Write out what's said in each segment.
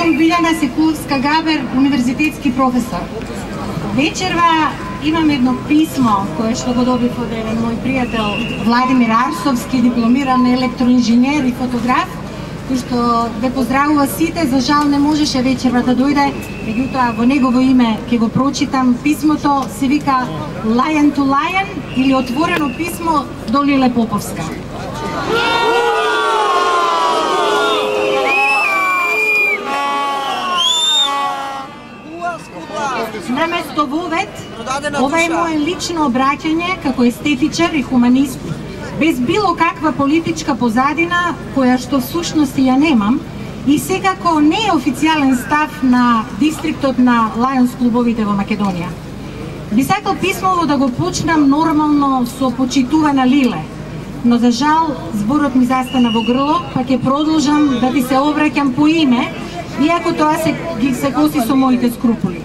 сум Билјана Секуловска-Габер, универзитетски професор. Вечерва имам едно писмо кое што го добив од еден мој пријател Владимир Арсовски, дипломиран електроинженер и фотограф, кој што ве поздравува сите. За жал не можеше вечерва да дојде, меѓутоа во негово име ќе го прочитам. Писмото се вика Lion to Lion или отворено писмо до Лиле Поповска. Наместо вовет, ова е моје лично обраќање како естетичар и хуманист, без било каква политичка позадина, која што всушност ја немам, и секако не е официјален став на дистриктот на Лајонс клубовите во Македонија. Би сакал писмово да го почнам нормално со почитувана Лиле, но за жал зборот ми застана во грло, па ќе продолжам да ти се обраќам по име, иако тоа се коси со моите скрупули.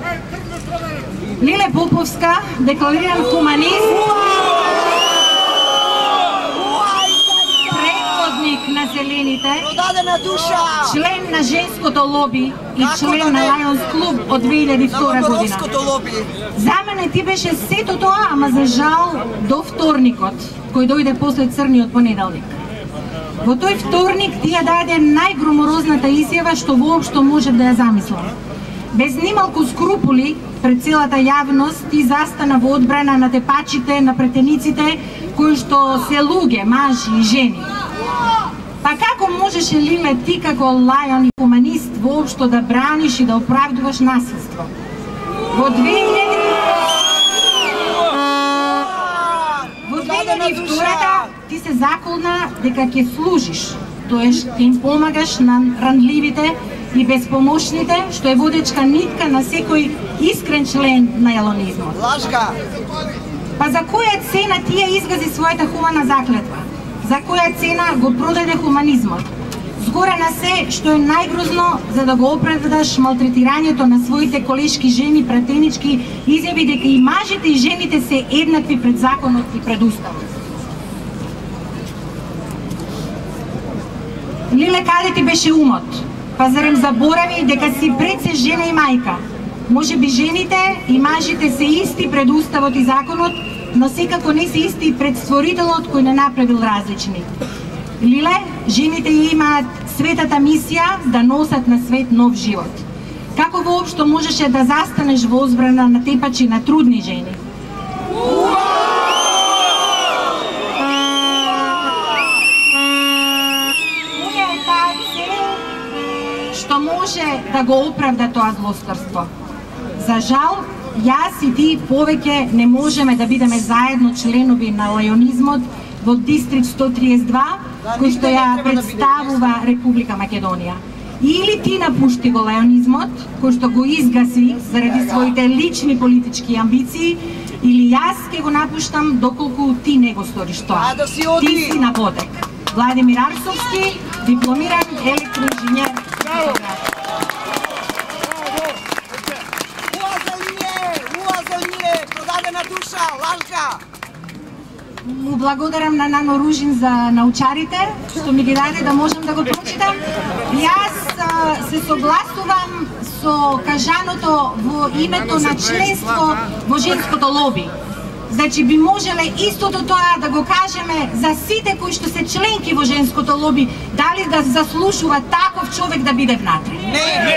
Лиле Поповска, деклариран хуманист, предводник на зелените, член на женското лоби и член на Лајонс клуб од 2002 година. За мене ти беше сето тоа, ама за жал до вторникот, кој дојде после црниот понеделник. Во тој вторник ти ја даде најгроморозната изјава што воопшто може да ја замислам. Без нималку скрупули пред целата јавност ти застана во одбрана на тепачите, на претениците, кои што се луѓе, мажи и жени. Па како можеше, Лиле, ти како лајон и хуманист воопшто да браниш и да оправдуваш насилство? Во 2002 ти се заколна дека ќе служиш, тоест ќе им помагаш на ранливите и безпомошните, што е водечка нитка на секој искрен член на елонизмот. Лажка! Па за која цена тие изгази својата хумана заклетва? За која цена го продаде хуманизмот? Згоре на се, што е најгрозно, за да го оправдаш малтретирањето на своите колешки жени, пратенички, изјави дека и мажите и жените се еднакви пред законот и пред уставот. Лиле, каде ти беше умот? Па зарем заборави дека си пред се жена и мајка? Може би жените и мажите се исти пред уставот и законот, но секако не се исти пред створителот кој не направил различни. Лиле, жените ја имаат светата мисија да носат на свет нов живот. Како воопшто можеше да застанеш во одбрана на тепачи на трудни жени? Која е таа цел што може да го оправда тоа злосторство? За жал, јас и ти повеќе не можеме да бидеме заедно членови на лајонизмот во Дистрикт 132, кој што ја представува Република Македонија. Или ти напушти го лајонизмот, кој што го изгаси заради своите лични политички амбиции, или јас ќе го напуштам доколку ти не го сториш тоа. Ти си на потек. Владимир Арсовски, дипломиран електроинженер. Му благодарам на Нано Ружин за научарите, што ми ги даде да можам да го прочитам. Јас се согласувам со кажаното во името на членство во женското лоби. Значи би можеле истото тоа да го кажеме за сите кои што се членки во женското лоби, дали да заслужува таков човек да биде внатре? Не!